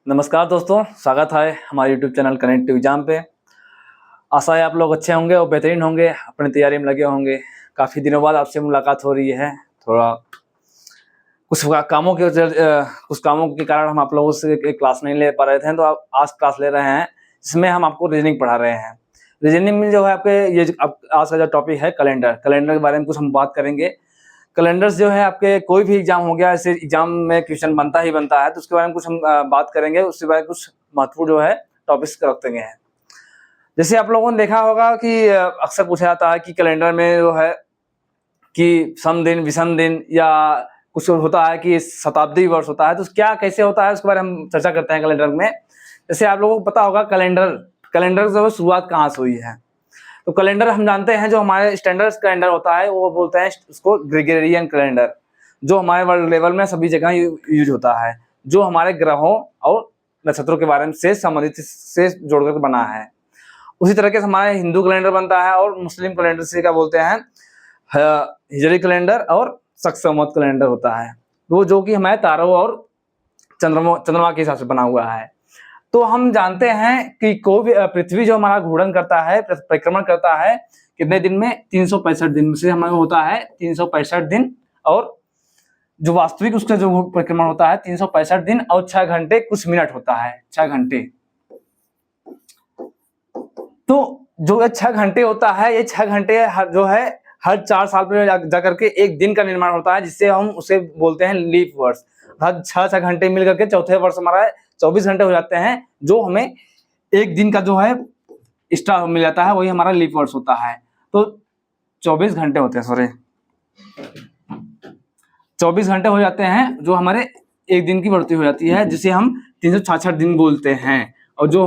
नमस्कार दोस्तों, स्वागत है हमारे YouTube चैनल कनेक्टिव एग्जाम पे। आशा है आप लोग अच्छे होंगे और बेहतरीन होंगे, अपनी तैयारी में लगे होंगे। काफ़ी दिनों बाद आपसे मुलाकात हो रही है। थोड़ा कुछ कामों के कारण हम आप लोगों से एक क्लास नहीं ले पा रहे थे, तो आप आज क्लास ले रहे हैं जिसमें हम आपको रीजनिंग पढ़ा रहे हैं। रीजनिंग में जो है आपके आज का जो टॉपिक है कैलेंडर के बारे में कुछ हम बात करेंगे। कैलेंडर्स जो है आपके कोई भी एग्जाम हो गया, ऐसे एग्जाम में क्वेश्चन बनता है, तो उसके बारे में कुछ हम बात करेंगे। उसके बारे में कुछ महत्वपूर्ण जो है टॉपिक्स रखते हैं। जैसे आप लोगों ने देखा होगा कि अक्सर पूछा जाता है कि कैलेंडर में जो है कि सम दिन, विषम दिन या कुछ होता है कि शताब्दी वर्ष होता है, तो क्या कैसे होता है उसके बारे में हम चर्चा करते हैं कैलेंडर में। जैसे आप लोगों को पता होगा कैलेंडर जो है शुरुआत कहाँ से हुई है। तो कैलेंडर हम जानते हैं, जो हमारे स्टैंडर्ड कैलेंडर होता है वो बोलते हैं उसको ग्रेगोरियन कैलेंडर, जो हमारे वर्ल्ड लेवल में सभी जगह यूज होता है, जो हमारे ग्रहों और नक्षत्रों के बारे में से संबंधित से जोड़कर बना है। उसी तरीके से हमारे हिंदू कैलेंडर बनता है और मुस्लिम कैलेंडर से क्या बोलते हैं हिजरी कैलेंडर और शक-ए-मौत कैलेंडर होता है, वो जो कि हमारे तारों और चंद्रमा के हिसाब से बना हुआ है। तो हम जानते हैं कि कोई भी पृथ्वी जो हमारा घूर्णन करता है, परिक्रमण करता है कितने दिन में, 365 दिन से हमारा होता है 365 दिन, और जो वास्तविक उसका जो परिक्रमण होता है 365 दिन और 6 घंटे कुछ मिनट होता है, 6 घंटे। तो जो ये 6 घंटे होता है, ये 6 घंटे जो है हर 4 साल में जाकर के एक दिन का निर्माण होता है, जिससे हम उसे बोलते हैं लीप वर्ष। हर 6 घंटे मिल करके चौथे वर्ष हमारा 24 घंटे हो जाते हैं, जो हमें एक दिन का जो है एक्स्ट्रा मिल जाता है, वही हमारा लीप वर्ष होता है। तो 24 घंटे होते हैं, 24 घंटे हो जाते हैं, जो हमारे एक दिन की बढ़ोतरी हो जाती है, जिसे हम 366 दिन बोलते हैं, और जो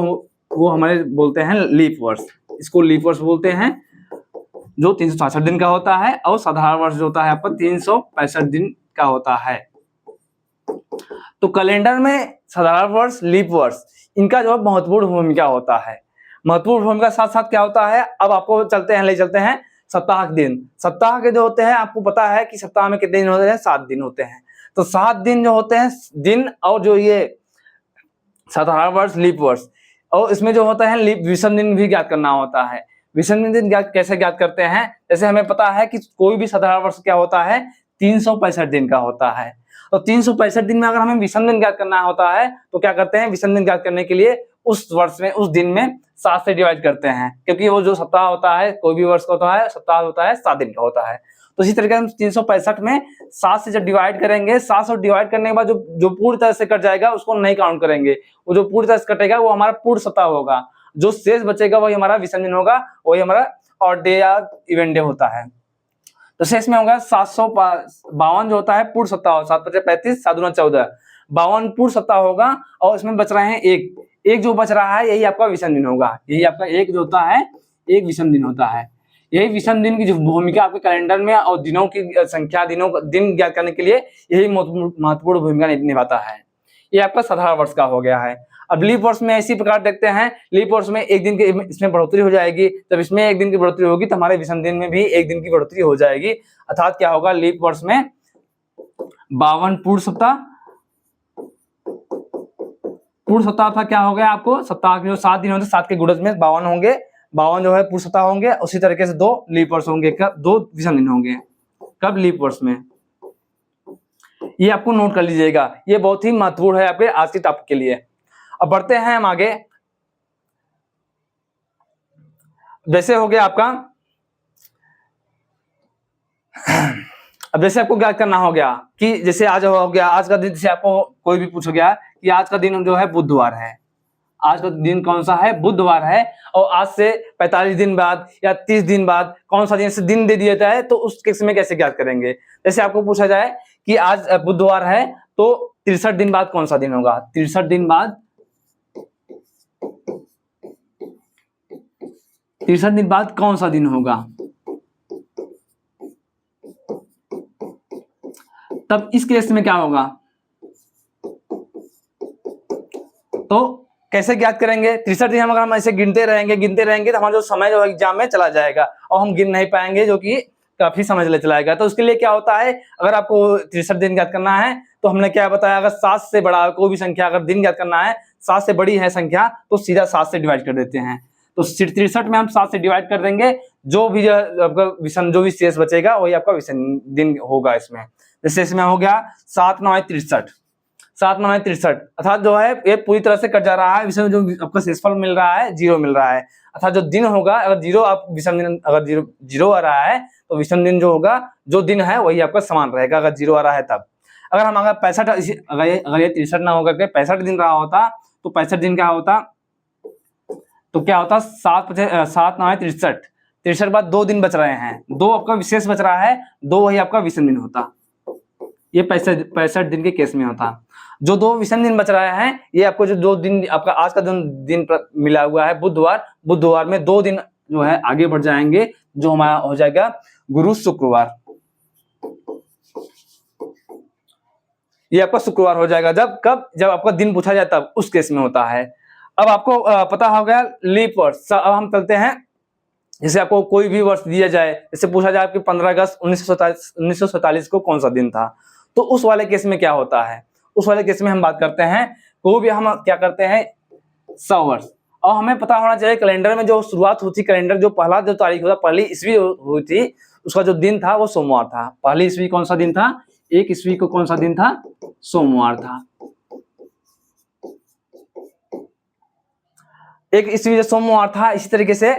वो हमारे बोलते हैं लीप वर्ष। इसको लीप वर्ष बोलते हैं, जो 366 दिन का होता है, और साधारण वर्ष जो होता है आपका 365 दिन का होता है। तो कैलेंडर में साधारण वर्ष, लीप वर्ष, इनका जो महत्वपूर्ण भूमिका होता है। महत्वपूर्ण भूमिका साथ साथ क्या होता है, अब आपको ले चलते हैं सप्ताह के दिन। सप्ताह के जो होते हैं, आपको पता है कि सप्ताह में कितने दिन होते हैं, 7 दिन होते हैं। तो 7 दिन जो होते हैं दिन, और जो ये साधारण वर्ष, लीप वर्ष, और इसमें जो होता है विषम दिन भी ज्ञात करना होता है। विषम दिन कैसे ज्ञात करते हैं, जैसे हमें पता है कि कोई भी साधारण वर्ष क्या होता है, 365 दिन का होता है। तो 365 दिन में अगर हमें विषम दिन ज्ञात करना होता है, तो क्या करते हैं, विषम दिन ज्ञात करने के लिए उस वर्ष में, उस दिन में 7 से डिवाइड करते हैं, क्योंकि वो जो सप्ताह होता है, कोई भी वर्ष का होता है, सप्ताह होता है 7 दिन का होता है। तो इसी तरीके से 365 में 7 से जब डिवाइड करेंगे, 7 से डिवाइड करने के बाद जो पूरी तरह से कट जाएगा उसको नहीं काउंट करेंगे। वो जो पूरी तरह से कटेगा वो हमारा पूर्ण सप्ताह होगा। जो शेष बचेगा वही हमारा विषम दिन होगा, वही हमारा ऑड डे या इवेंट डे होता है। तो शेष में होगा 752 जो होता है पूर्ण सप्ताह, 7 × 5 = 35, 7 × 2 = 14, 52 पूर्ण सप्ताह होगा, और इसमें बच रहे हैं एक जो बच रहा है, यही आपका विषम दिन होगा। यही आपका एक जो होता है, एक विषम दिन होता है। यही विषम दिन की जो भूमिका आपके कैलेंडर में और दिनों की संख्या, दिन ज्ञात करने के लिए यही महत्वपूर्ण भूमिका निभाता है। ये आपका साधारण वर्ष का हो गया है। अब लीप वर्ष में इसी प्रकार देखते हैं, लीप वर्ष में एक दिन की इसमें बढ़ोतरी हो जाएगी। जब इसमें एक दिन की बढ़ोतरी होगी, तो हमारे विषम दिन में भी एक दिन की बढ़ोतरी हो जाएगी। अर्थात क्या होगा, लीप वर्ष में 52 पूर्ण सप्ताह था। क्या हो गया आपको, सप्ताह के जो 7 दिन होंगे, 7 के गुणज में 52 होंगे, 52 जो है पूर्ण सप्ताह होंगे। उसी तरीके से 2 लीप वर्ष होंगे, कब 2 विषम दिन होंगे, कब लीप वर्ष में। ये आपको नोट कर लीजिएगा, ये बहुत ही महत्वपूर्ण है आपके आज के टॉपिक के लिए। अब बढ़ते हैं हम आगे। जैसे हो गया आपका, अब जैसे आपको क्या करना हो गया कि जैसे आज हो गया, आज का दिन, जैसे आपको कोई भी पूछ गया कि आज का दिन जो है बुधवार है, आज का दिन कौन सा है, बुधवार है, और आज से 45 दिन बाद या 30 दिन बाद कौन सा दिन से दिन दे दिया जाए, तो उस केस में कैसे ज्ञात करेंगे। जैसे आपको पूछा जाए कि आज बुधवार है, तो 63 दिन बाद कौन सा दिन होगा, 63 दिन बाद, 63 दिन बाद कौन सा दिन होगा। तब इस केस में क्या होगा, तो कैसे ज्ञात करेंगे, 63 दिन अगर हम ऐसे गिनते रहेंगे तो हमारा जो समय जो एग्जाम में चला जाएगा, और हम गिन नहीं पाएंगे, जो कि काफी समझ ले चलाएगा। तो उसके लिए क्या होता है, अगर आपको 63 दिन याद करना है तो हमने क्या बताया, अगर 7 से बड़ा कोई भी संख्या अगर दिन याद करना है, 7 से बड़ी है संख्या तो सीधा 7 से डिवाइड कर देते हैं। तो 63 में हम 7 से डिवाइड कर देंगे, जो भी आपका विषम जो भी शेष बचेगा वही आपका विषम दिन होगा इसमें। जैसे इसमें हो गया 7 9 63, 7 9 63 अर्थात जो है ये पूरी तरह से कट जा रहा है, विषम जो आपका शेषफल मिल रहा है 0 मिल रहा है, अर्थात जो दिन होगा अगर 0 आप विषम दिन अगर 0 आ रहा है तो विषम दिन जो होगा जो दिन है वही आपका समान रहेगा अगर 0 आ रहा है तब। अगर हम अगर 65 अगर ये 63 ना होकर के 65 दिन रहा होता तो 65 दिन क्या होता, तो क्या होता 7 9 63, 63 बाद 2 दिन बच रहे हैं, 2 आपका विशेष बच रहा है, 2 वही आपका विषम दिन होता। ये 65 दिन के केस में होता। जो 2 विषम दिन बच रहे हैं ये आपको जो 2 दिन आपका आज का जो दिन मिला हुआ है बुधवार, बुधवार में 2 दिन जो है आगे बढ़ जाएंगे, जो हमारा हो जाएगा गुरु शुक्रवार। ये आपका शुक्रवार हो जाएगा जब कब, जब आपका दिन पूछा जाए तब उस केस में होता है। अब आपको पता हो गया लीप वर्ष। अब हम चलते हैं, जैसे आपको कोई भी वर्ष दिया जाए, जैसे पूछा जाए कि 15 अगस्त 1947 को कौन सा दिन था, तो उस वाले केस में क्या होता है, उस वाले केस में हम बात करते हैं, कोई भी हम क्या करते हैं 100 वर्ष। और हमें पता होना चाहिए कैलेंडर में जो शुरुआत हुई थी, कैलेंडर जो पहला जो तारीख होता, पहली ईस्वी हुई थी, उसका जो दिन था वो सोमवार था। पहली ईस्वी कौन सा दिन था, 1 ईस्वी को कौन सा दिन था, सोमवार था। 1 ईस्वी जो सोमवार था। इसी तरीके से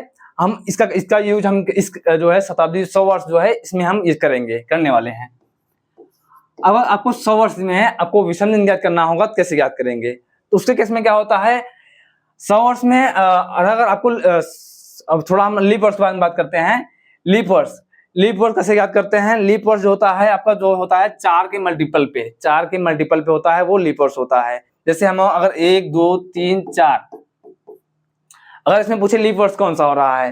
हम इसका यूज हम इस जो है शताब्दी 100 वर्ष जो है इसमें हम ये करने वाले हैं। अब आपको 100 वर्ष में है, आपको विषम दिन याद करना होगा, तो कैसे याद करेंगे, तो उसके केस में क्या होता है 100 वर्ष में अगर आपको अब थोड़ा हम लीप वर्ष के बारे में बात करते हैं। लीप वर्ष कैसे याद करते हैं, लीप वर्ष जो होता है आपका जो होता है 4 के मल्टीपल पे होता है, वो लीप वर्ष होता है। जैसे हम अगर 1 2 3 4, अगर इसमें पूछे लीप वर्ष कौन सा हो रहा है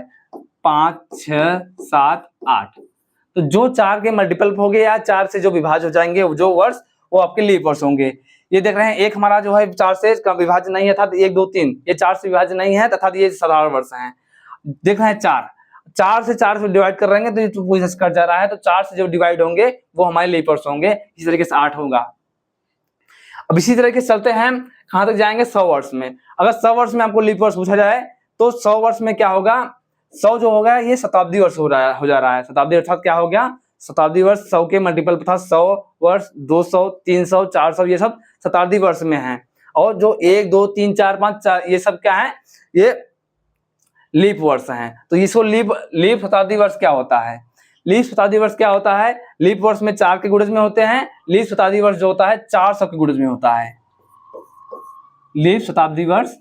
5 6 7 8, तो जो 4 के मल्टीपल हो गए या 4 से जो विभाज्य हो जाएंगे जो वर्ष, वो आपके लीप वर्ष होंगे। ये देख रहे हैं एक हमारा जो है 4 से विभाज्य नहीं है, अर्थात 1 2 3 ये 4 से विभाज्य नहीं है, अर्थात ये साधारण वर्ष हैं। देख रहे हैं 4 से 4 से डिवाइड कर रहे हैं तो ये पूरा कट जा रहा है, तो 4 से जो डिवाइड होंगे वो हमारे लीप वर्ष होंगे। इसी तरीके से 8 होगा। अब इसी तरीके से चलते हैं, कहां तक जाएंगे 100 वर्ष में। अगर 100 वर्ष में आपको लीप वर्ष पूछा जाए तो 100 वर्ष में क्या होगा, 100 जो होगा ये शताब्दी वर्ष हो जा रहा है। शताब्दी अर्थात क्या हो गया, शताब्दी वर्ष 100 के मल्टीपल था 100 वर्ष 200 300 400 ये सब शताब्दी वर्ष में है। और जो 1 2 3 4 5 4 ये सब क्या है, ये लीप वर्ष हैं। तो इसको लीप शताब्दी वर्ष क्या होता है, लीप शताब्दी वर्ष क्या होता है, लीप वर्ष में 4 के गुणज में होते हैं, लीप शताब्दी वर्ष जो होता है 400 के गुणज में होता है। लीप शताब्दी वर्ष,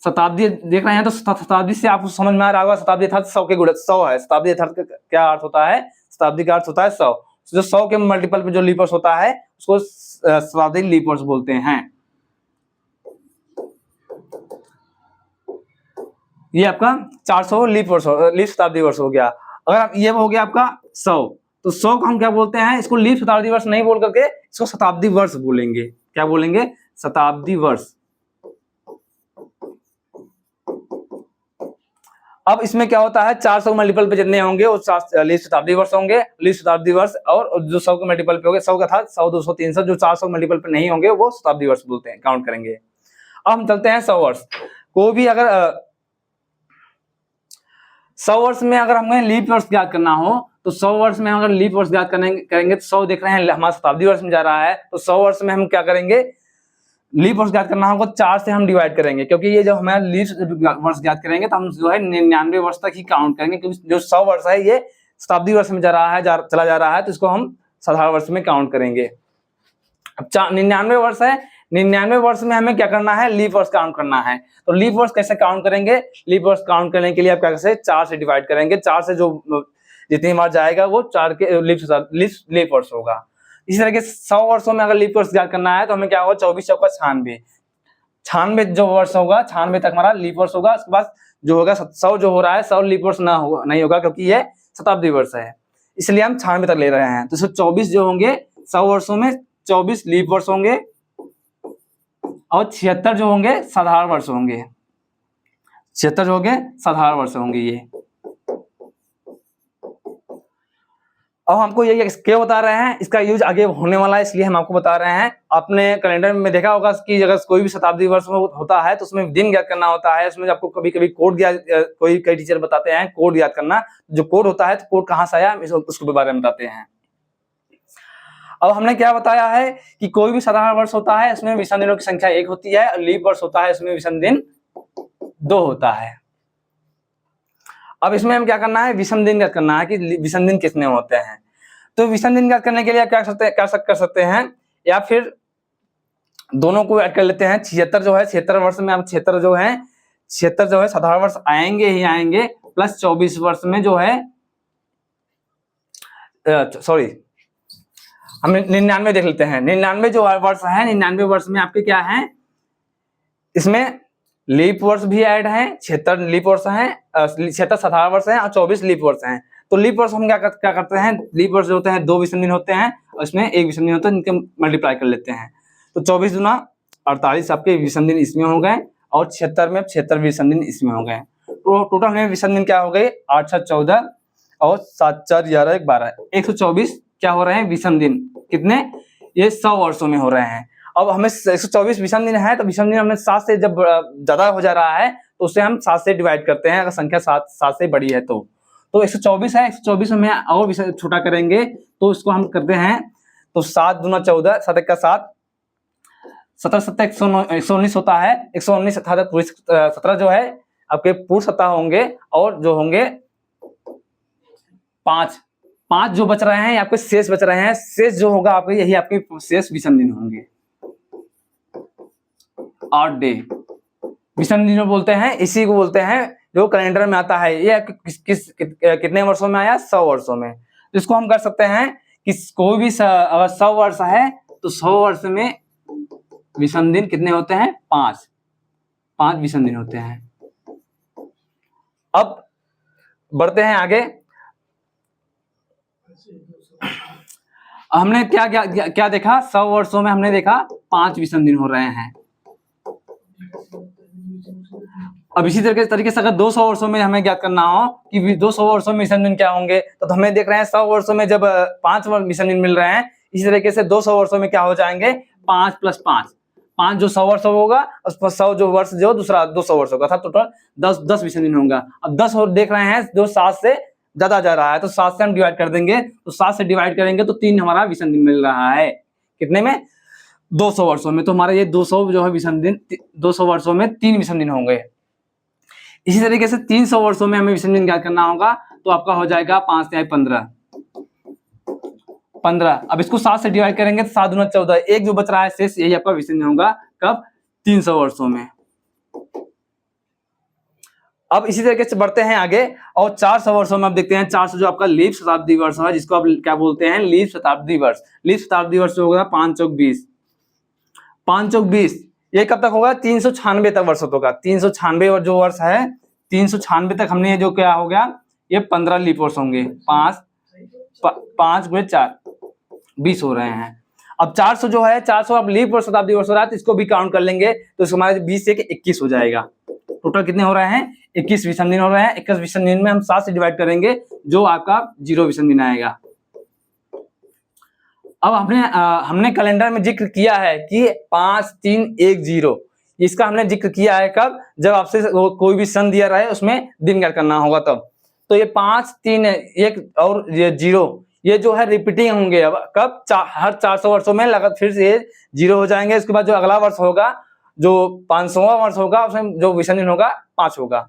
शताब्दी देख रहे हैं तो शताब्दी से आपको समझ में आ रहा होगा, शताब्दी अर्थात 100 के गुणज 100 है। शताब्दी अर्थात क्या अर्थ होता है, शताब्दी का अर्थ होता है 100। जो 100 के मल्टीपल पे जो लीप वर्ष होता है उसको शताब्दी लीप वर्ष बोलते हैं। ये आपका 400 लीप शताब्दी वर्ष हो गया। अगर ये हो गया आपका 100, तो 100 को हम क्या बोलते हैं, इसको लीप शताब्दी वर्ष नहीं बोल करके इसको शताब्दी वर्ष बोलेंगे। क्या बोलेंगे, शताब्दी वर्ष। अब इसमें क्या होता है 400 के मल्टीपल पे जितने होंगे वो लीप शताब्दी वर्ष होंगे, लीप शताब्दी वर्ष। और जो 100 के मल्टीपल पे होंगे 100 का था 100 200 300, जो 400 के मल्टीपल पे नहीं होंगे वो शताब्दी वर्ष बोलते हैं, काउंट करेंगे। अब हम चलते हैं 100 वर्ष को भी। अगर 100 वर्ष में अगर हमें लीप वर्ष याद करना हो तो 100 वर्ष में अगर लीप वर्ष याद करेंगे तो 100 देख रहे हैं हमारा शताब्दी वर्ष में जा रहा है, तो 100 वर्ष में हम क्या करेंगे, लीप वर्ष याद करना होगा 4 से हम डिवाइड करेंगे, क्योंकि ये जो हमारा लीप वर्ष याद करेंगे तो हम जो है 99 वर्ष तक ही काउंट करेंगे, क्योंकि जो 100 वर्ष है ये शताब्दी वर्ष में जा रहा है, चला जा रहा है, तो इसको हम साधारण वर्ष में काउंट करेंगे। अब 99 वर्ष है, 99 वर्ष में हमें क्या करना है, लीप वर्ष काउंट करना है। तो लीप वर्ष कैसे काउंट करेंगे, लीप वर्ष काउंट करने के लिए आप क्या करेंगे 4 से डिवाइड करेंगे, 4 से जो जितनी बार जाएगा वो 4 के लीप वर्ष होगा। इसी तरह के 100 वर्षों में अगर लीप वर्ष याद करना है तो हमें क्या होगा 24 चौका 96 जो वर्ष होगा 96 तक हमारा लीप वर्ष होगा। उसके बाद जो होगा 100 जो हो रहा है 100 लीप वर्ष नहीं होगा, क्योंकि ये शताब्दी वर्ष है, इसलिए हम 96 तक ले रहे हैं। तो 24 जो होंगे 100 वर्षों में 24 लीप वर्ष होंगे और 76 जो होंगे साधारण वर्ष होंगे, 76 जो होंगे साधारण वर्ष होंगे। ये अब हमको ये क्यों बता रहे हैं, इसका यूज आगे होने वाला है इसलिए हम आपको बता रहे हैं। आपने कैलेंडर में देखा होगा कि अगर कोई भी शताब्दी वर्ष होता है तो उसमें दिन ज्ञात करना होता है, उसमें आपको कभी कभी कोड कई टीचर बताते हैं कोड याद करना, जो कोड होता है तो कोड कहाँ से आया उसके बारे में बताते हैं। अब हमने क्या बताया है कि कोई भी साधारण वर्ष होता है उसमें विषम दिनों की संख्या 1 होती है, और लीप वर्ष होता है उसमें विषम दिन 2 होता है। अब इसमें हम क्या करना है, विषम दिन ज्ञात करना है कि विषम दिन कितने होते हैं। तो विषम दिन ज्ञात करने के लिए आप क्या कर सकते हैं, या फिर दोनों को ऐड कर लेते हैं। 76 जो है 76 वर्ष में, अब 76 जो है साधारण वर्ष आएंगे ही आएंगे, प्लस 24 वर्ष में जो है सॉरी हम 99 देख लेते हैं। 99 जो वर्ष है, 99 वर्ष में आपके क्या है, इसमें लीप वर्ष भी ऐड है। 76 लीप वर्ष है, 76 साधारण वर्ष है और 24 लीप वर्ष है। तो लीप वर्ष हम क्या करते हैं, लीप वर्ष जो होते हैं 2 विषम दिन होते हैं और इसमें 1 विषम दिन होता है, इनके मल्टीप्लाई कर लेते हैं। तो 24 दूना 48 आपके विषम दिन इसमें हो गए, और 76 में 76 विषम दिन इसमें हो गए। तो टोटल में विषम दिन क्या हो गए, 8 7 14 और 7 4 11 1 12, 124 क्या हो रहे हैं विषम दिन। कितने, ये 100 वर्षों में हो रहे हैं। अब हमें 124 विषम दिन है, तो विषम दिन हमें 7 से जब ज्यादा हो जा रहा है तो उसे हम 7 से डिवाइड करते हैं, अगर संख्या 7 से बड़ी है तो 124 है, 124 में और छोटा करेंगे तो इसको हम करते हैं, तो 7 दूना 14, 7 1 का 7, 17 7 119 होता है। 119 17 जो है आपके पूर्ण सप्ताह होंगे, और जो होंगे 5 जो बच रहे हैं आपके शेष बच रहे हैं, शेष जो होगा आपके यही आपके शेष विषम दिन होंगे। 8 डे विषम दिन बोलते हैं, इसी को बोलते हैं जो कैलेंडर में आता है। ये कितने वर्षों में आया, 100 वर्षों में। तो इसको हम कर सकते हैं कि कोई भी अगर 100 वर्ष है तो 100 वर्ष में विषम दिन कितने होते हैं, 5 विषम दिन होते हैं। अब बढ़ते हैं आगे। हमने क्या देखा, 100 वर्षों में हमने देखा 5 विषम दिन हो रहे हैं। अब इसी तरीके से अगर 200 वर्षों में हमें ज्ञात करना हो कि 200 वर्षों में विषम दिन क्या होंगे, तो हमें देख रहे हैं 100 वर्षों में जब 5 विषम दिन मिल रहे हैं, इसी तरीके से 200 वर्षों में क्या हो जाएंगे, 5 + 5 जो 100 वर्ष होगा, उस पर 100 जो वर्ष जो दूसरा 200 वर्ष होगा, था टोटल 10 विषम दिन होगा। अब 10 देख रहे हैं जो 7 से ज्यादा जा रहा है, तो 7 से हम डिवाइड कर देंगे, तो 7 से डिवाइड करेंगे तो 3 हमारा विषम दिन मिल रहा है। कितने में, 200 वर्षों में। तो हमारा ये 200 जो है विषम दिन, 200 वर्षों में 3 विषम दिन होंगे। इसी तरीके से 300 वर्षों में हमें विषम दिन ज्ञात करना होगा, तो आपका हो जाएगा 5 × 15। अब इसको 7 से डिवाइड करेंगे तो 7 दूना 14, एक जो बच रहा है शेष, यही आपका विषम दिन होगा। कब, 300 वर्षों में। अब इसी तरीके से बढ़ते हैं आगे, और 400 वर्षों में अब देखते हैं 400 जो आपका लीप शताब्दी वर्ष है, जिसको आप क्या बोलते हैं, लीप शताब्दी वर्ष। लीप शताब्दी वर्ष होगा 5 × 20, 5 × 20, ये कब तक होगा, 396 तक वर्ष होगा। 396 जो वर्ष है, 396 तक हमने जो क्या हो गया, ये 15 लीप वर्ष होंगे। 5 × 4 20 हो रहे हैं। अब 400 जो है, 400 अब लीप वर्ष शताब्दी वर्ष हो रहा है, तो इसको भी काउंट कर लेंगे, तो इसको हमारे 20 से 21 हो जाएगा। टोटल कितने हो रहे हैं, 21 विषम दिन हो रहे हैं। 21 विषम दिन में हम 7 से डिवाइड करेंगे, जो आपका 0 विषम दिन आएगा। अब हमने कैलेंडर में जिक्र किया है कि 5 3 1 0, इसका हमने जिक्र किया है कब, जब आपसे कोई भी सन दिया रहे उसमें दिन ज्ञात करना होगा तब। तो ये 5 3 1 और ये 0, ये जो है रिपीटिंग होंगे। अब कब, हर 400 वर्षों में लगातार फिर से 0 हो जाएंगे। इसके बाद जो अगला वर्ष होगा, जो 500वां वर्ष होगा, उसमें जो विषम दिन होगा 5 होगा।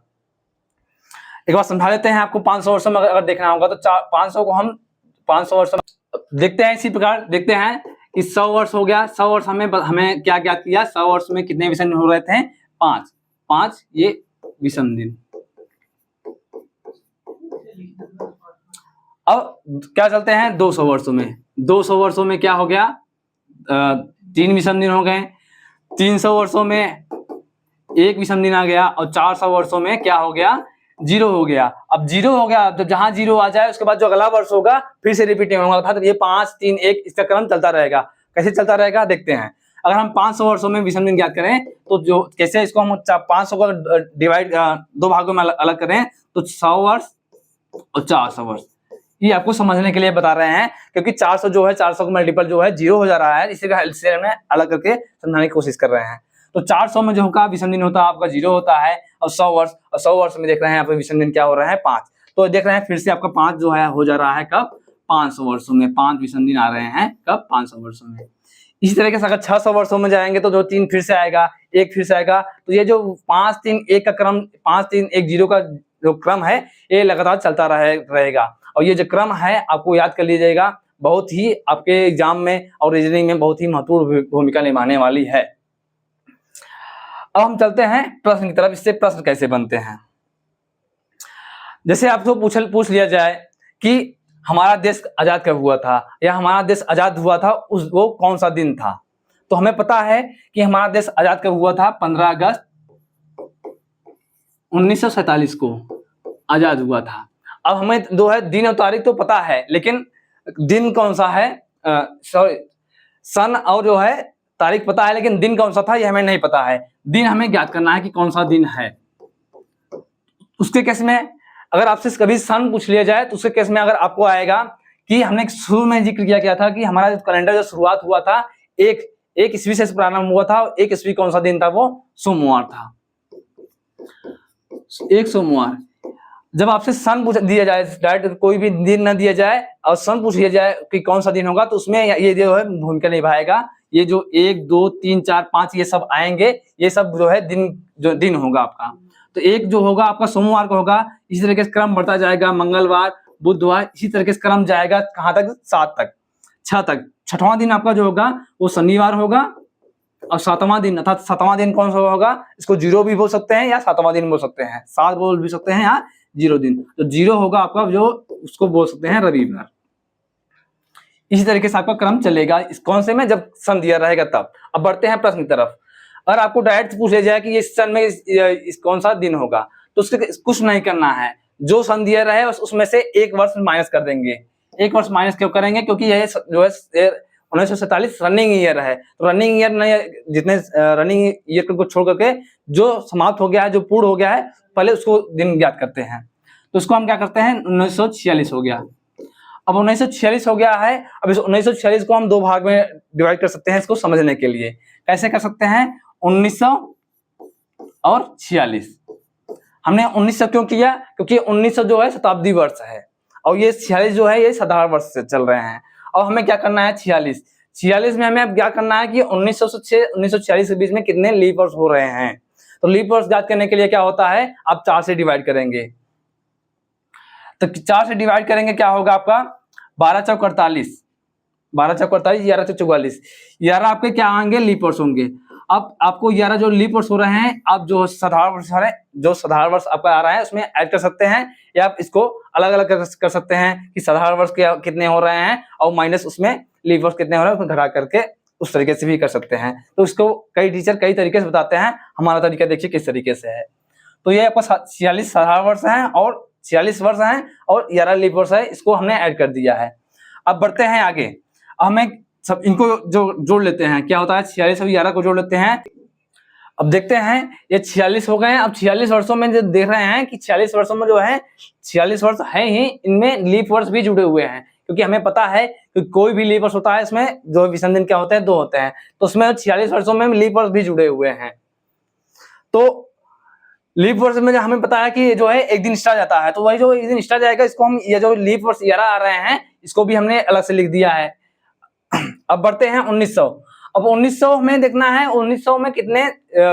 एक बार समझा लेते हैं आपको। 500 वर्षों में अगर देखना होगा तो 500 को हम 500 वर्षों में देखते हैं। इसी प्रकार देखते हैं कि 100 वर्ष हो गया। 100 वर्ष हमें क्या ज्ञात किया, 100 वर्ष में कितने विषम दिन हो रहे थे, 5 ये विषम दिन। अब क्या चलते हैं 200 वर्षों में। 200 वर्षों में क्या हो गया, 3 विषम दिन हो गए। 300 वर्षों में 1 विषम दिन आ गया, और 400 वर्षों में क्या हो गया, 0 हो गया। अब 0 हो गया तो जहां 0 आ जाए उसके बाद जो अगला वर्ष होगा फिर से रिपीटिंग होगा। तो ये 5 3 1 इसका क्रम चलता रहेगा। कैसे चलता रहेगा देखते हैं। अगर हम 500 वर्षों में विषम दिन ज्ञात करें तो जो कैसे, इसको हम 500 को डिवाइड 2 भागों में अलग करें, तो 100 वर्ष और 400 वर्ष, ये आपको समझने के लिए बता रहे हैं, क्योंकि 400 जो है 400 का मल्टीपल जो है 0 हो जा रहा है, इसी का इससे हमने अलग करके समझाने की कोशिश कर रहे हैं। तो 400 में जो होगा विषम दिन होता है आपका 0 होता है, और 100 वर्ष में देख रहे हैं यहाँ पे विषम दिन क्या हो रहा है 5। तो देख रहे हैं फिर से आपका 5 जो है हो जा रहा है कब 500 वर्षों में, 5 विषम दिन आ रहे हैं कब 500 वर्षों में। इसी तरीके से अगर 600 वर्षों में जाएंगे तो जो 3 फिर से आएगा, 1 फिर से आएगा। तो ये जो 5 3 1 का क्रम, 5 3 1 0 का जो क्रम है ये लगातार चलता रहेगा। और ये जो क्रम है आपको याद कर लीजिएगा, बहुत ही आपके एग्जाम में और रीजनिंग में बहुत ही महत्वपूर्ण भूमिका निभाने वाली है। अब हम चलते हैं प्रश्न की तरफ। इससे प्रश्न कैसे बनते हैं, जैसे आपको पूछ लिया जाए कि हमारा देश आजाद कब हुआ था, या हमारा देश आजाद हुआ था वो कौन सा दिन था। तो हमें पता है कि हमारा देश आजाद कब हुआ था, 15 अगस्त 1947 को आजाद हुआ था। अब हमें जो है दिन और तारीख तो पता है, लेकिन दिन कौन सा है, सॉरी सन और जो है तारीख पता है, लेकिन दिन कौन सा था ये हमें नहीं पता है। दिन हमें ज्ञात करना है कि कौन सा दिन है। उसके केस में अगर आपसे कभी सन पूछ लिया जाए तो उसके केस में अगर आपको आएगा कि हमने शुरू में जिक्र किया गया था कि हमारा जो कैलेंडर जो शुरुआत हुआ था एक ईस्वी से प्रारंभ हुआ था, और 1 ईस्वी कौन सा दिन था, वो सोमवार था, एक सोमवार। जब आपसे सन पूछ दिया जाए, डायरेक्ट कोई भी दिन न दिया जाए और सन पूछ लिया जाए कि कौन सा दिन होगा, तो उसमें ये जो है भूमिका निभाएगा। ये जो 1 2 3 4 5 ये सब आएंगे, ये सब जो है दिन होगा आपका। तो एक जो होगा आपका सोमवार को होगा। इसी तरीके से क्रम बढ़ता जाएगा, मंगलवार बुधवार, इसी तरीके से क्रम जाएगा कहाँ तक, 7 तक, 6 तक। छठवां दिन आपका जो होगा वो शनिवार होगा, और 7वां दिन अर्थात 7वां दिन कौन सा होगा, इसको 0 भी बोल सकते हैं या 7वां दिन बोल सकते हैं, 7 बोल भी सकते हैं या 0 दिन। तो 0 होगा आपका जो उसको बोल सकते हैं रविवार। इसी तरीके से आपका क्रम चलेगा इस कौन से में, जब सन दिया रहेगा तब। अब बढ़ते हैं प्रश्न की तरफ। अगर आपको डायरेक्ट पूछ लिया जाए कि ये सन में इस कौन सा दिन होगा, तो उसके कुछ नहीं करना है, जो सन दिया रहे उसमें से 1 वर्ष माइनस कर देंगे। 1 वर्ष माइनस क्यों करेंगे, क्योंकि यह जो है 1947 रनिंग ईयर है। तो रनिंग ईयर नहीं, जितने रनिंग ईयर को छोड़ करके जो समाप्त हो गया है, जो पूर्ण हो गया है, पहले उसको दिन ज्ञात करते हैं। तो उसको हम क्या करते हैं, 1946 हो गया। अब 1946 हो गया है। अब इस 1946 को हम 2 भाग में डिवाइड कर सकते हैं इसको समझने के लिए। कैसे कर सकते हैं, 1900 और 46। हमने 1900 क्यों किया, क्योंकि 1900 जो है शताब्दी वर्ष है, और ये 46 जो है ये साधारण वर्ष से चल रहे हैं। और हमें क्या करना है, 46 में हमें अब क्या करना है कि 1900 से 1946 के बीच में कितने लीप वर्ष हो रहे हैं। तो लीप वर्ष ज्ञात करने के लिए क्या होता है, आप 4 से डिवाइड करेंगे। तो 4 से डिवाइड करेंगे, क्या होगा आपका 12 चौक 48, 12 चौक 48, 11 चौक 44, 11 आपके क्या आएंगे, लीप वर्ष होंगे। अब आपको 11 जो लीप वर्ष हो रहे हैं, आप जो साधारण वर्ष है, जो साधारण वर्ष आपका आ रहा है उसमें ऐड कर सकते हैं, या आप इसको अलग अलग कर सकते हैं कि साधारण वर्ष कितने हो रहे हैं और माइनस उसमें लीप वर्ष कितने हो रहे हैं, उसमें घटा करके उस तरीके से भी कर सकते हैं। तो इसको कई टीचर कई तरीके से बताते हैं, हमारा तरीका देखिए किस तरीके से है। तो ये आपका 46 साधारण वर्ष है और 46 वर्ष है और 11 लीप वर्ष है, इसको हमने ऐड कर दिया है। अब बढ़ते हैं आगे। हमें सब इनको जो जोड़ लेते हैं, क्या होता है 46 और 11 को जोड़ लेते हैं। अब देखते हैं ये 46 हो गए हैं। अब 46 वर्षों में जो देख रहे हैं कि 46 वर्षों में जो है 46 वर्ष है ही, इनमें लीप वर्ष भी जुड़े हुए हैं, क्योंकि हमें पता है कि कोई भी लीप वर्ष होता है इसमें जो विषम दिन क्या होते हैं, 2 होते हैं। तो उसमें 46 वर्षों में लीप वर्ष भी जुड़े हुए हैं। तो लीप वर्ष में हमें पता है कि जो है एक दिन एक्स्ट्रा जाता है, तो वही जो एक दिन एक्स्ट्रा जाएगा इसको हम, ये जो लीप वर्ष 11 आ रहे हैं इसको भी हमने अलग से लिख दिया है। अब बढ़ते हैं 1900। अब 1900 में देखना है 1900 में कितने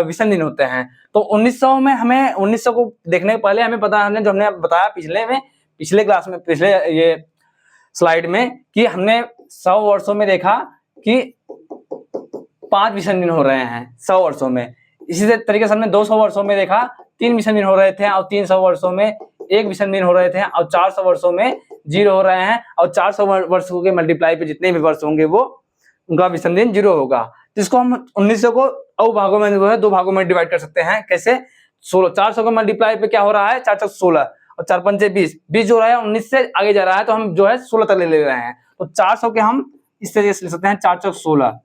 विषम दिन होते हैं। तो 1900 में हमें 1900 को देखने के पहले हमें पता है, जो हमने बताया पिछले क्लास में, पिछले ये स्लाइड में, कि हमने 100 वर्षों में देखा कि 5 विषम दिन हो रहे हैं 100 वर्षों में। इसी तरीके से हमने 200 वर्षों में देखा 3 विषम दिन हो रहे थे, और 300 वर्षों में 1 विषम दिन हो रहे थे, और 400 वर्षों में 0 हो रहे हैं। और 400 वर्षों के मल्टीप्लाई पे जितने भी वर्ष होंगे वो उनका विषम दिन 0 होगा। जिसको हम 1900 को 2 भागों में जो है 2 भागों में डिवाइड कर सकते हैं। कैसे, 16, 400 के मल्टीप्लाई पे क्या हो रहा है, 4 4 16 और 4 5 20, 20 जो रहा है 19 से आगे जा रहा है, तो हम जो है 16 तक ले रहे हैं। तो 400 के हम इस तरीके से ले सकते हैं, 4 4 16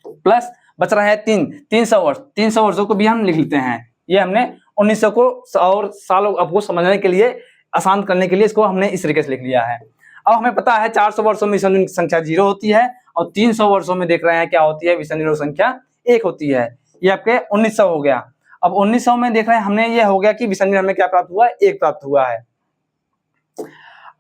प्लस बच रहा है 300 वर्ष। 300 वर्षों को भी हम लिख लेते हैं। ये हमने 1900 को और सालों आपको समझने के लिए, आसान करने के लिए इसको हमने इस तरीके से लिख लिया है। अब हमें पता है 400 वर्षों में विषम दिन की संख्या 0 होती है और 300 वर्षों में देख रहे हैं क्या होती है, विषम दिनों की संख्या 1 होती है। ये आपके 1900 हो गया। अब 1900 में देख रहे हैं हमने, ये हो गया कि विषम दिन हमें क्या प्राप्त हुआ है, 1 प्राप्त हुआ है।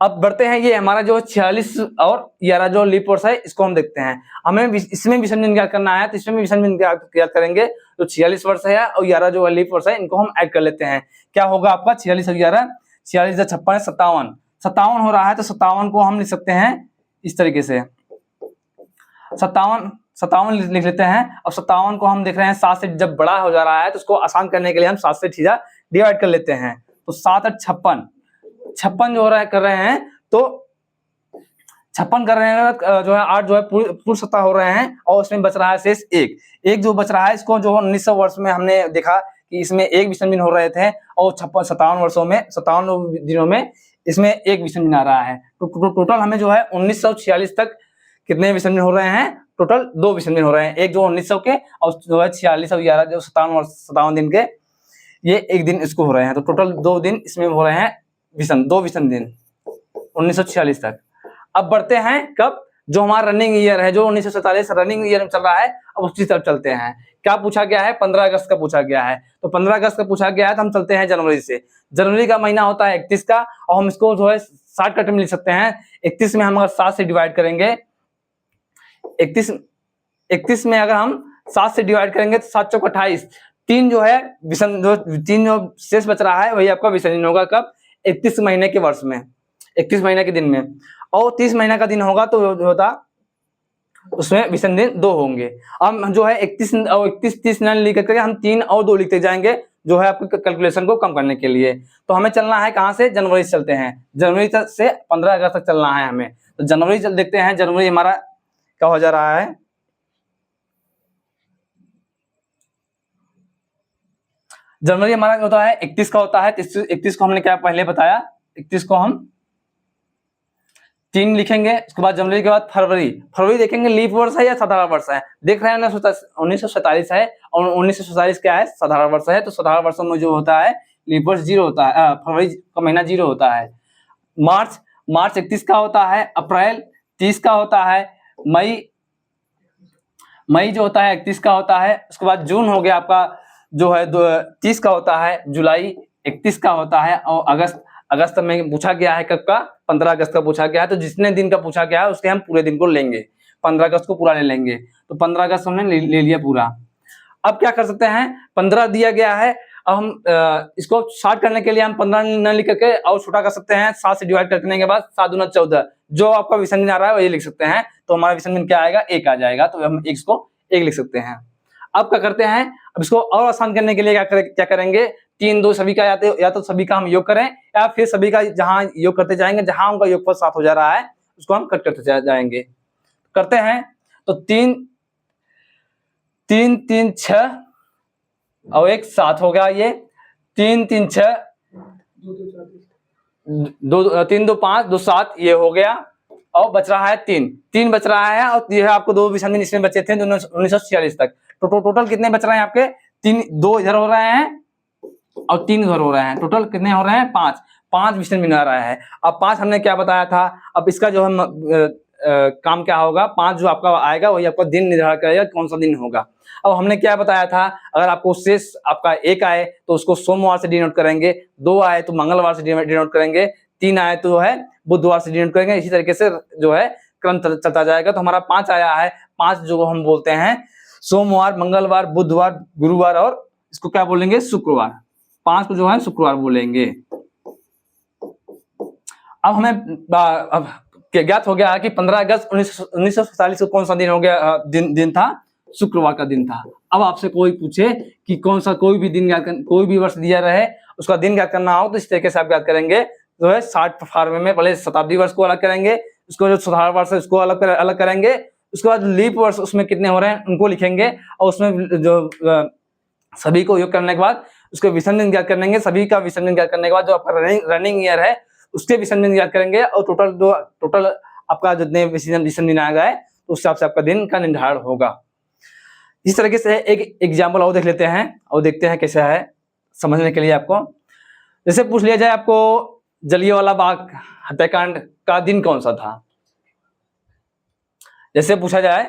अब बढ़ते हैं, ये हमारा जो 46 और 11 जो लीप वर्ष है इसको हम देखते हैं। हमें इसमें विषम दिन ज्ञात करना है तो इसमें विषम दिन ज्ञात करेंगे। तो 46 वर्ष है और 11 जो लीप वर्ष है इनको हम ऐड कर लेते हैं। क्या होगा आपका 46 और 11, 46 56 57, 57 हो रहा है तो 57 को हम लिख सकते हैं इस तरीके से, 57 लिख लेते हैं। अब 57 को हम देख रहे हैं 7 से जब बड़ा हो जा रहा है तो उसको आसान करने के लिए हम 7 से सीधा डिवाइड कर लेते हैं। तो 7 और 56, 56 जो हो रहा है कर रहे हैं तो 56 कर रहे हैं जो है 8 जो है पूर्ण सत्ता हो रहे हैं और उसमें बच रहा है शेष 1 जो बच रहा है। इसको जो 1900 वर्ष में हमने देखा कि इसमें 1 विषम दिन हो रहे थे और 57 वर्षों में 57 दिनों में इसमें 1 विषम दिन आ रहा है। तो टोटल हमें जो है 1946 तक कितने विषम दिन हो रहे हैं, टोटल 2 विषम दिन हो रहे हैं। एक जो 1900 के और जो है 46 और 11 जो 57 दिन के, ये 1 दिन इसको हो रहे हैं। तो टोटल 2 दिन इसमें हो रहे हैं दो विषम दिन 1946 तक। अब बढ़ते हैं कब, जो हमारा रनिंग ईयर है जो 1947 रनिंग ईयर में चल रहा है, अब उसकी तरफ चलते हैं। क्या पूछा गया है, 15 अगस्त का पूछा गया है। तो 15 अगस्त का पूछा गया है तो हम चलते हैं जनवरी से। जनवरी का महीना होता है 31 का और हम इसको जो है शॉर्टकट में लिख सकते हैं। 31 में हम अगर 7 से डिवाइड करेंगे, 31 में अगर हम 7 से डिवाइड करेंगे तो 7 चौक 28, 3 जो है विषम, जो 3 जो शेष बच रहा है वही आपका विषम दिन होगा। कब, 31 महीने के वर्ष में, 31 महीने के दिन में। और 30 महीना का दिन होगा तो जो होता उसमें विषम दिन 2 होंगे। अब जो है 31 और 31 नहीं लिख करके हम 3 और 2 लिखते जाएंगे जो है आपके कैलकुलेशन को कम करने के लिए। तो हमें चलना है कहां से, जनवरी से चलते हैं। जनवरी से 15 अगस्त तक चलना है हमें। तो जनवरी देखते हैं, जनवरी हमारा क्या हो जा रहा है। जनवरी हमारा होता है 31 का होता है। 31 को हमने क्या पहले बताया, 31 को हम 3 लिखेंगे। उसके बाद जनवरी के बाद फरवरी देखेंगे लीप वर्ष है या साधारण वर्ष है। देख रहे हैं 1947 है और 1947 क्या है, साधारण वर्ष है। तो साधारण वर्षों में जो होता है लीप वर्ष 0 होता है, फरवरी का महीना 0 होता है। मार्च 31 का होता है। अप्रैल 30 का होता है। मई जो होता है 31 का होता है। उसके बाद जून हो गया आपका जो है 30 का होता है। जुलाई 31 का होता है। और अगस्त में पूछा गया है कब का, 15 अगस्त का पूछा गया है। तो जितने दिन का पूछा गया है उसके हम पूरे दिन को लेंगे, 15 अगस्त को पूरा ले लेंगे। तो 15 अगस्त हमने ले लिया पूरा। अब क्या कर सकते हैं, 15 दिया गया है। अब हम इसको शॉर्ट करने के लिए हम 15 न लिख करके और छोटा कर सकते हैं। 7 से डिवाइड करने के बाद 7 दूना 14, जो आपका विषम दिन आ रहा है वही लिख सकते हैं। तो हमारा विषम दिन क्या आएगा, 1 आ जाएगा। तो हम इसको 1 लिख सकते हैं। अब क्या करते हैं, अब इसको और आसान करने के लिए क्या करेंगे, 3 2 सभी का या तो सभी का हम योग करें या फिर सभी का जहां योग करते जाएंगे, जहां उनका योगफल 7 हो जा रहा है उसको हम कट करते जाएंगे। करते हैं तो 3 3 6 और 1 7 हो गया। ये 3 3 6 3 2 5 2 7 ये हो गया। और बच रहा है 3 बच रहा है। और ये आपको 2 विषम दिन इसमें बचे थे 1946 तक। तो टोटल कितने बच रहे हैं आपके, 2 इधर हो रहे हैं और 3 इधर हो रहे हैं। टोटल कितने हो रहे हैं, 5 विषम दिन आ रहा है। अब 5 हमने क्या बताया था, अब इसका जो हम काम क्या होगा, 5 जो आपका आएगा वही आपका दिन निर्धारण करेगा कौन सा दिन होगा। अब हमने क्या बताया था, अगर आपको शेष आपका 1 आए तो उसको सोमवार से डिनोट करेंगे, 2 आए तो मंगलवार से डिनोट करेंगे, 3 आए तो है बुधवार से डिनोट करेंगे। इसी तरीके से जो है क्रम चलता जाएगा। तो हमारा 5 आया है। 5 जो हम बोलते हैं सोमवार, मंगलवार, बुधवार, गुरुवार और इसको क्या बोलेंगे, शुक्रवार। 5 को जो है शुक्रवार बोलेंगे। अब हमें अब ज्ञात हो गया कि 15 अगस्त 1947 को कौन सा दिन हो गया, दिन था, शुक्रवार का दिन था। अब आपसे कोई पूछे कि कौन सा कोई भी दिन कोई भी वर्ष दिया रहे उसका दिन ज्ञात करना हो तो इस तरीके से आप ज्ञात करेंगे। जो है 60 फॉर्मे में पहले शताब्दी वर्ष को अलग करेंगे, उसको जो साधारण वर्ष है उसको अलग करेंगे। उसके बाद लीप वर्ष उसमें कितने हो रहे हैं उनको लिखेंगे और उसमें जो सभी को योग करने के बाद उसके विषम दिन ज्ञात करेंगे। सभी का विषम दिन ज्ञात करने के बाद जो आपका रनिंग ईयर है उसके विषम दिन ज्ञात करेंगे और टोटल आपका जितने विषम दिन आ गए तो उससे आपसे आपका दिन का निर्धारण होगा। इस तरीके से एक एग्जाम्पल और देख लेते हैं और देखते हैं कैसा है समझने के लिए आपको। जैसे पूछ लिया जाए आपको जलियांवाला बाग हत्याकांड का दिन कौन सा था। जैसे पूछा जाए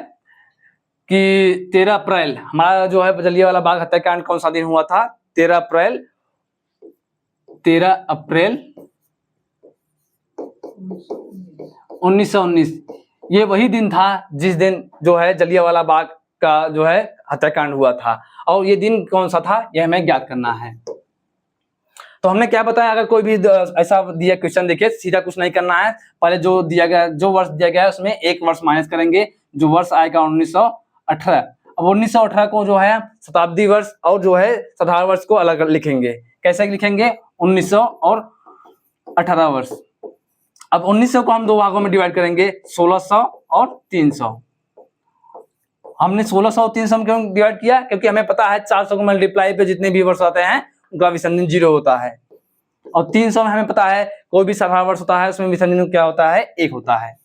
कि 13 अप्रैल हमारा जो है जलियांवाला बाग हत्याकांड कौन सा दिन हुआ था, 13 अप्रैल 1919। ये वही दिन था जिस दिन जो है जलियांवाला बाग का जो है हत्याकांड हुआ था, और ये दिन कौन सा था यह हमें ज्ञात करना है। तो हमने क्या बताया, अगर कोई भी ऐसा दिया क्वेश्चन, देखिए सीधा कुछ नहीं करना है, पहले जो दिया गया, जो वर्ष दिया गया है उसमें एक वर्ष माइनस करेंगे, जो वर्ष आएगा 1918। अब 1918 को जो है शताब्दी वर्ष और जो है साधारण वर्ष को अलग लिखेंगे। कैसे लिखेंगे, 1900 और 18 वर्ष। अब 1900 को हम दो भागों में डिवाइड करेंगे, 1600 और 300। हमने 1600 और 300 में क्यों डिवाइड किया, क्योंकि हमें पता है 400 को मल्टीप्लाई पे जितने भी वर्ष आते हैं उनका विषम दिन 0 होता है, और 300 में हमें पता है कोई भी साधारण वर्ष होता है उसमें विषम दिन क्या होता है, 1 होता है।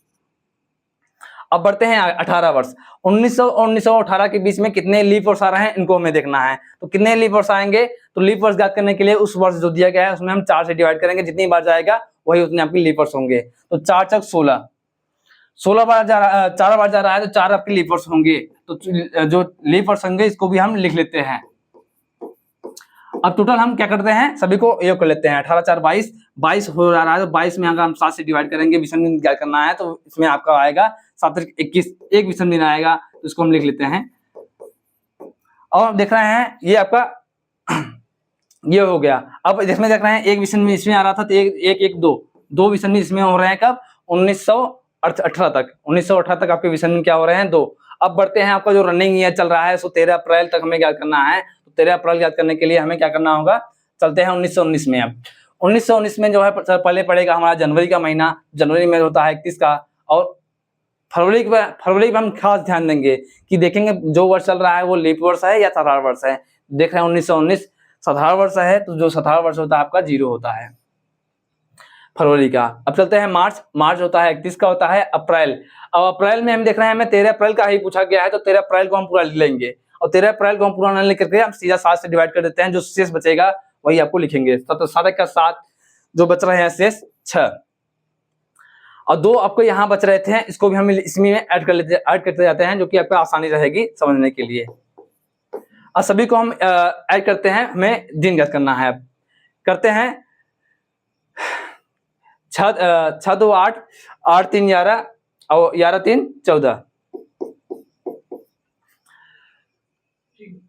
अब बढ़ते हैं 18 वर्ष। 1900 और 1918 के बीच में कितने लीप वर्ष आ रहे हैं इनको हमें देखना है। तो कितने लीप वर्ष आएंगे, तो लीप वर्ष ज्ञात करने के लिए उस वर्ष जो दिया गया है उसमें हम 4 से डिवाइड करेंगे, जितनी बार जाएगा वही उतने आपके लीप वर्ष होंगे। तो 4 चक 16, 16 बार जा रहा है, 4 बार जा रहा है तो 4 आपके लीप वर्ष होंगे। तो जो लीप वर्ष होंगे इसको भी हम लिख लेते हैं। अब टोटल हम क्या करते हैं, सभी को योग कर लेते हैं। 18 4 22, 22 हो रहा है तो 22 में अगर हम 7 से डिवाइड करेंगे, विषम दिन क्या करना है, तो इसमें आपका आएगा 7 21, एक विषम दिन आएगा, तो इसको हम लिख लेते हैं। और देख रहे हैं ये आपका ये हो गया। अब इसमें देख रहे हैं एक विषम दिन इसमें आ रहा था, तो एक 1 2 विषम दिन इसमें हो रहे हैं कब, 1918 तक। 1918 तक आपके विषम दिन क्या हो रहे हैं, 2। अब बढ़ते हैं, आपका जो रनिंग ईयर चल रहा है उसको 13 अप्रैल तक हमें ज्ञात करना है। तो 13 अप्रैल ज्ञात करने के लिए हमें क्या करना होगा, चलते हैं 1919 में। अब 1919 में जो है पहले पड़ेगा हमारा जनवरी का महीना, जनवरी में होता है 31 का, और फरवरी में हम खास ध्यान देंगे कि देखेंगे जो वर्ष चल रहा है वो लीप वर्ष है या साधारण वर्ष है। देख रहे हैं 1919 साधारण वर्ष है, तो जो साधारण वर्ष होता है आपका 0 होता है फरवरी का। अब चलते हैं मार्च होता है 31 का होता है। अप्रैल, अब अप्रैल में हम देख रहे हैं हमें 13 अप्रैल का ही पूछा गया है, तो 13 अप्रैल को हम पूरा लिख लेंगे, और 13 अप्रैल को हम पूरा नहीं लिख करके हम सीधा 7 से डिवाइड कर देते हैं, जो शेष बचेगा वही आपको लिखेंगे। तो 7 का 7, जो बच रहे हैं शेष 6, और 2 आपको यहाँ बच रहे थे, इसको भी हम इसमें ऐड करते जाते हैं, जो कि आपको आसानी रहेगी समझने के लिए। और सभी को हम ऐड करते हैं, हमें दिन ज्ञात करना है। करते हैं 6 2 8, 8 3 11 और 11 3 14।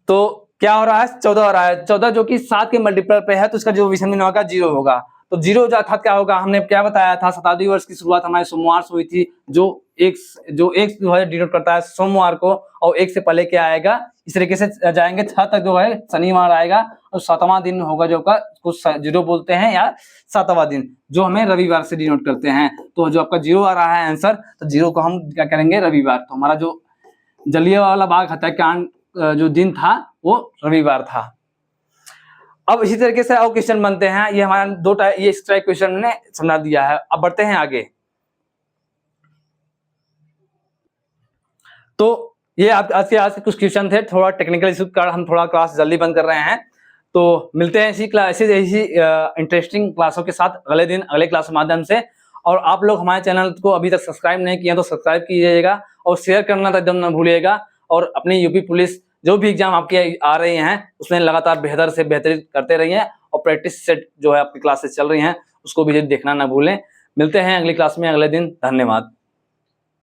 तो क्या हो रहा है, 14 हो रहा है। 14 जो कि 7 के मल्टीपल पे है, तो इसका जो विषम दिन होगा 0 होगा। तो 0 जो अर्थात क्या होगा, हमने क्या बताया था, शताब्दी वर्ष की शुरुआत हमारे सोमवार से हुई थी, जो एक जो है डिनोट करता है सोमवार को, और 1 से पहले क्या आएगा, इस तरीके से जाएंगे 6 तक जो है शनिवार आएगा, और 7वां दिन होगा जो का कुछ 0 बोलते हैं, या 7वां दिन जो हमें रविवार से डिनोट करते हैं। तो जो आपका 0 आ रहा है आंसर, तो 0 को हम क्या करेंगे, रविवार। तो हमारा जो जलियांवाला बाग हत्याकांड जो दिन था वो रविवार था। अब इसी तरीके से और क्वेश्चन बनते हैं, ये हमारा 2 टाइप, ये स्ट्राइक क्वेश्चन ने समझा दिया है। अब बढ़ते हैं आगे। तो ये आज के कुछ क्वेश्चन थे, थोड़ा टेक्निकल इशू का हम थोड़ा क्लास जल्दी बंद कर रहे हैं। तो मिलते हैं ऐसी इंटरेस्टिंग क्लासों के साथ अगले दिन अगले क्लास के माध्यम से। और आप लोग हमारे चैनल को अभी तक सब्सक्राइब नहीं किया तो सब्सक्राइब कीजिएगा, और शेयर करना तो एकदम ना भूलिएगा। और अपनी यूपी पुलिस जो भी एग्जाम आपके आ रही हैं उसमें लगातार बेहतर से बेहतर करते रहिए, और प्रैक्टिस सेट जो है आपकी क्लासेस चल रही हैं उसको भी देखना ना भूलें। मिलते हैं अगली क्लास में अगले दिन। धन्यवाद।